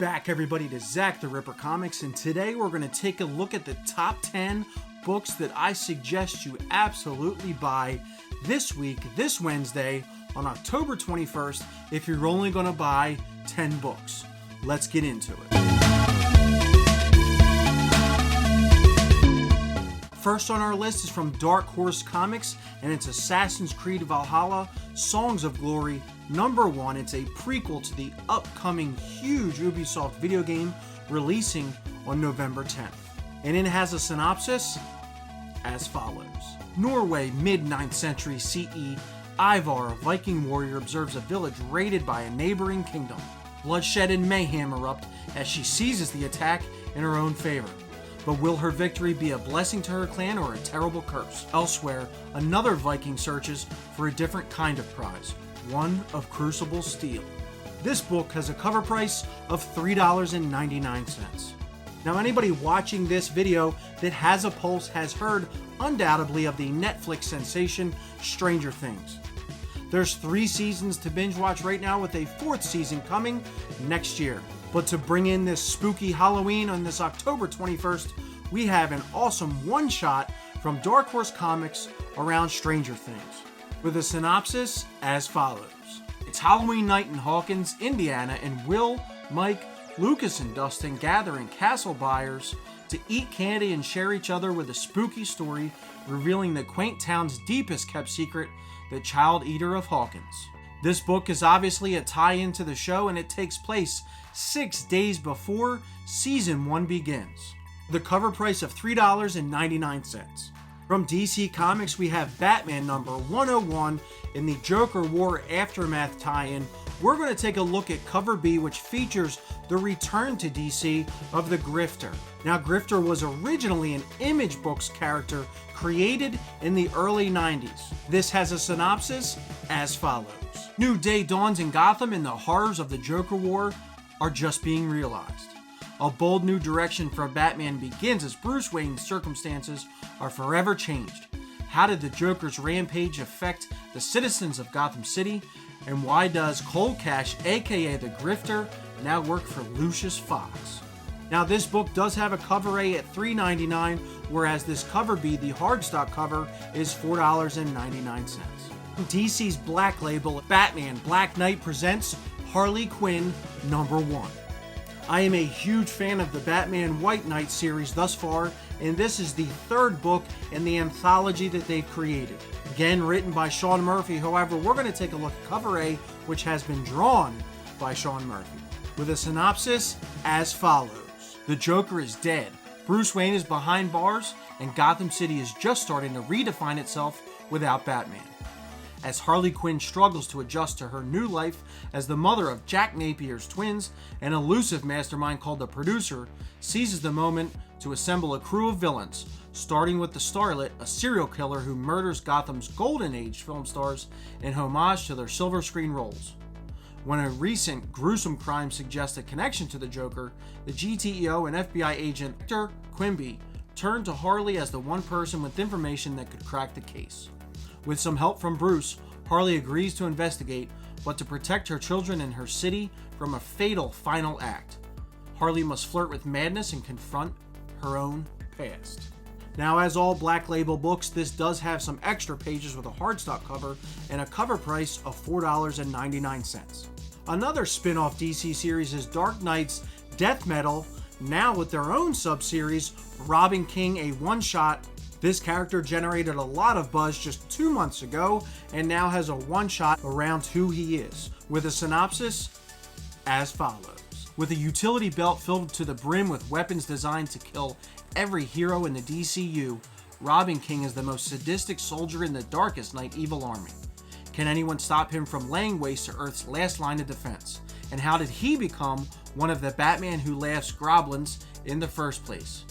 Back everybody to Zach the Ripper Comics, and today we're going to take a look at the top 10 books that I suggest you absolutely buy this week, this Wednesday, on October 21st, if you're only going to buy 10 books. Let's get into it. First on our list is from Dark Horse Comics, and it's Assassin's Creed Valhalla, Songs of Glory, #1. It's a prequel to the upcoming huge Ubisoft video game releasing on November 10th. And it has a synopsis as follows. Norway, mid-9th century CE, Ivar, a Viking warrior, observes a village raided by a neighboring kingdom. Bloodshed and mayhem erupt as she seizes the attack in her own favor. But will her victory be a blessing to her clan or a terrible curse? Elsewhere, another Viking searches for a different kind of prize, one of crucible steel. This book has a cover price of $3.99. Now, anybody watching this video that has a pulse has heard undoubtedly of the Netflix sensation Stranger Things. There's 3 seasons to binge watch right now, with a 4th season coming next year. But to bring in this spooky Halloween on this October 21st, we have an awesome one-shot from Dark Horse Comics around Stranger Things, with a synopsis as follows. It's Halloween night in Hawkins, Indiana, and Will, Mike, Lucas, and Dustin gather in Castle Byers to eat candy and share each other with a spooky story revealing the quaint town's deepest kept secret, the Child Eater of Hawkins. This book is obviously a tie-in to the show, and it takes place 6 days before Season 1 begins. The cover price of $3.99. From DC Comics, we have Batman #101 in the Joker War Aftermath tie-in. We're going to take a look at cover B, which features the return to DC of the Grifter. Now, Grifter was originally an Image Books character created in the early 90s. This has a synopsis as follows. New day dawns in Gotham, and the horrors of the Joker War are just being realized. A bold new direction for Batman begins as Bruce Wayne's circumstances are forever changed. How did the Joker's rampage affect the citizens of Gotham City? And why does Cold Cash, aka the Grifter, now work for Lucius Fox? Now, this book does have a cover A at $3.99, whereas this cover B, the hardstock cover, is $4.99. DC's Black Label, Batman Black Knight presents Harley Quinn #1. I am a huge fan of the Batman White Knight series thus far, and this is the 3rd book in the anthology that they've created. Again, written by Sean Murphy. However, we're going to take a look at cover A, which has been drawn by Sean Murphy, with a synopsis as follows. The Joker is dead. Bruce Wayne is behind bars, and Gotham City is just starting to redefine itself without Batman. As Harley Quinn struggles to adjust to her new life as the mother of Jack Napier's twins, an elusive mastermind called the Producer seizes the moment to assemble a crew of villains, starting with the Starlet, a serial killer who murders Gotham's Golden Age film stars in homage to their silver screen roles. When a recent gruesome crime suggests a connection to the Joker, the GTEO and FBI agent Victor Quimby turn to Harley as the one person with information that could crack the case. With some help from Bruce, Harley agrees to investigate, but to protect her children and her city from a fatal final act, Harley must flirt with madness and confront her own past. Now, as all Black Label books, this does have some extra pages with a hardstock cover and a cover price of $4.99. Another spin-off DC series is Dark Knight's Death Metal, now with their own sub-series, Robin King, a one-shot. This character generated a lot of buzz just 2 months ago, and now has a one-shot around who he is, with a synopsis as follows. With a utility belt filled to the brim with weapons designed to kill every hero in the DCU, Robin King is the most sadistic soldier in the darkest night evil army. Can anyone stop him from laying waste to Earth's last line of defense? And how did he become one of the Batman Who Laughs goblins in the first place?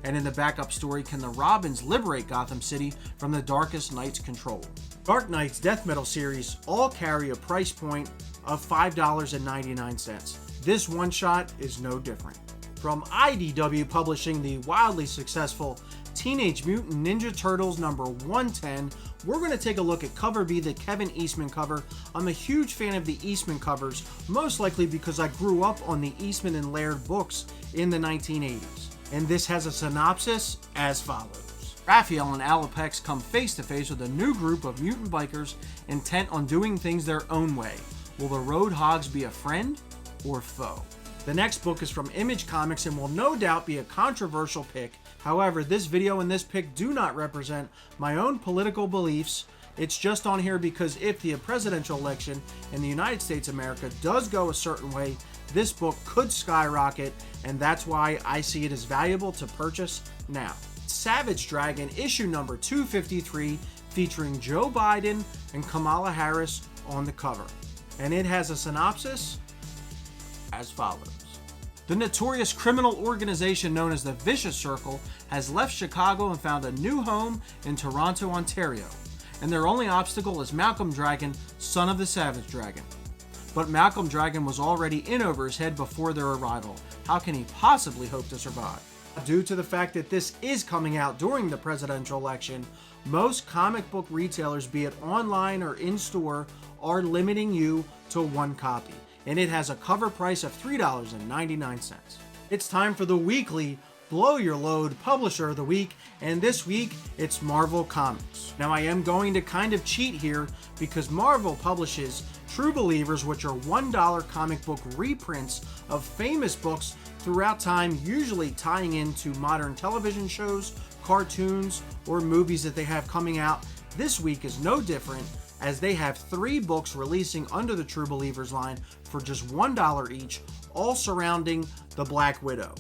And in the backup story, can the Robins liberate Gotham City from the Darkest Knight's control? Dark Knight's Death Metal series all carry a price point of $5.99. This one-shot is no different. From IDW Publishing, the wildly successful Teenage Mutant Ninja Turtles #110 we're going to take a look at cover B, the Kevin Eastman cover. I'm a huge fan of the Eastman covers, most likely because I grew up on the Eastman and Laird books in the 1980s. And this has a synopsis as follows. Raphael and Alapex come face to face with a new group of mutant bikers intent on doing things their own way. Will the Road Hogs be a friend or foe? The next book is from Image Comics and will no doubt be a controversial pick. However, this video and this pick do not represent my own political beliefs. It's just on here because if the presidential election in the United States of America does go a certain way, this book could skyrocket, and that's why I see it as valuable to purchase now. Savage Dragon issue number 253 featuring Joe Biden and Kamala Harris on the cover. And it has a synopsis as follows. The notorious criminal organization known as the Vicious Circle has left Chicago and found a new home in Toronto, Ontario. And their only obstacle is Malcolm Dragon, son of the Savage Dragon. But Malcolm Dragon was already in over his head before their arrival. How can he possibly hope to survive? Due to the fact that this is coming out during the presidential election, most comic book retailers, be it online or in-store, are limiting you to one copy. And it has a cover price of $3.99. It's time for the weekly Blow Your Load Publisher of the Week, and this week it's Marvel Comics. Now I am going to kind of cheat here because Marvel publishes True Believers, which are $1 comic book reprints of famous books throughout time, usually tying into modern television shows, cartoons, or movies that they have coming out. This week is no different, as they have 3 books releasing under the True Believers line for just $1 each, all surrounding the Black Widow.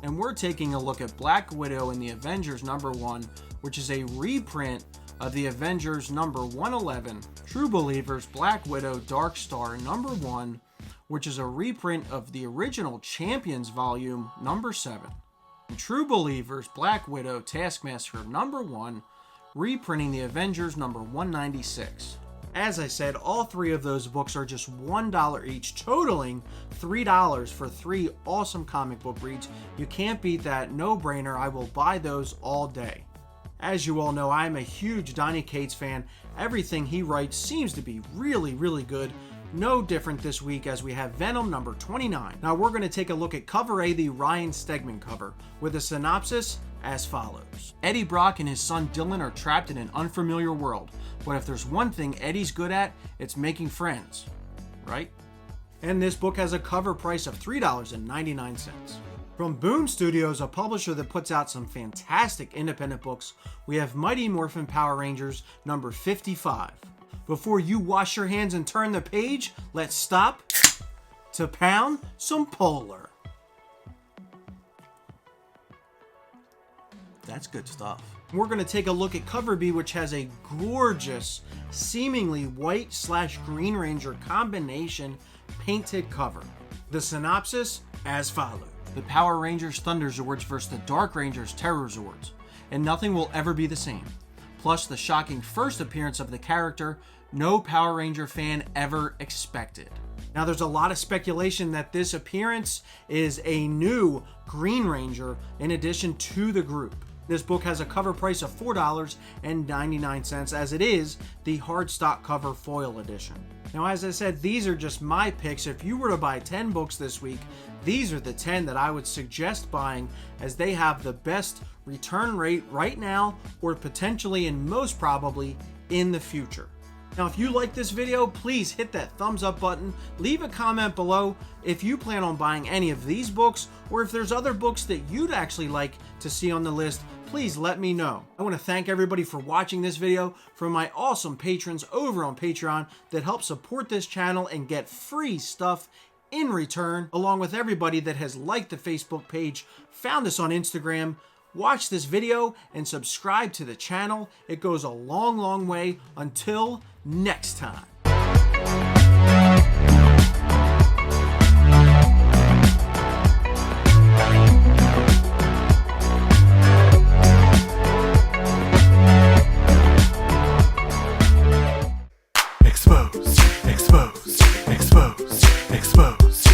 And we're taking a look at Black Widow in the Avengers number 1, which is a reprint of the Avengers number 111, True Believers Black Widow Dark Star number 1, which is a reprint of the original Champions volume number 7, and True Believers Black Widow Taskmaster number 1, reprinting the Avengers number 196. As I said, all 3 of those books are just $1 each, totaling $3 for 3 awesome comic book reads. You can't beat that, no brainer. I will buy those all day. As you all know, I'm a huge Donny Cates fan. Everything he writes seems to be really, really good. No different this week as we have Venom number 29. Now we're going to take a look at cover A, the Ryan Stegman cover, with a synopsis as follows. Eddie Brock and his son Dylan are trapped in an unfamiliar world, but if there's one thing Eddie's good at, it's making friends, right? And this book has a cover price of $3.99. From Boom Studios, a publisher that puts out some fantastic independent books, we have Mighty Morphin Power Rangers number 55. Before you wash your hands and turn the page, let's stop to pound some Polar. That's good stuff. We're going to take a look at cover B, which has a gorgeous, seemingly white/Green Ranger combination painted cover. The synopsis as follows. The Power Rangers Thunder Zords versus the Dark Rangers Terror Zords, and nothing will ever be the same. Plus the shocking first appearance of the character no Power Ranger fan ever expected. Now there's a lot of speculation that this appearance is a new Green Ranger in addition to the group. This book has a cover price of $4.99, as it is the hardstock cover foil edition. Now, as I said, these are just my picks. If you were to buy 10 books this week, these are the 10 that I would suggest buying, as they have the best return rate right now, or potentially and most probably in the future. Now, if you like this video, please hit that thumbs up button. Leave a comment below if you plan on buying any of these books, or if there's other books that you'd actually like to see on the list. Please let me know. I want to thank everybody for watching this video, from my awesome patrons over on Patreon that help support this channel and get free stuff in return, along with everybody that has liked the Facebook page, found us on Instagram, watched this video, and subscribe to the channel. It goes a long, long way. Until next time. Exposed, exposed, exposed, exposed.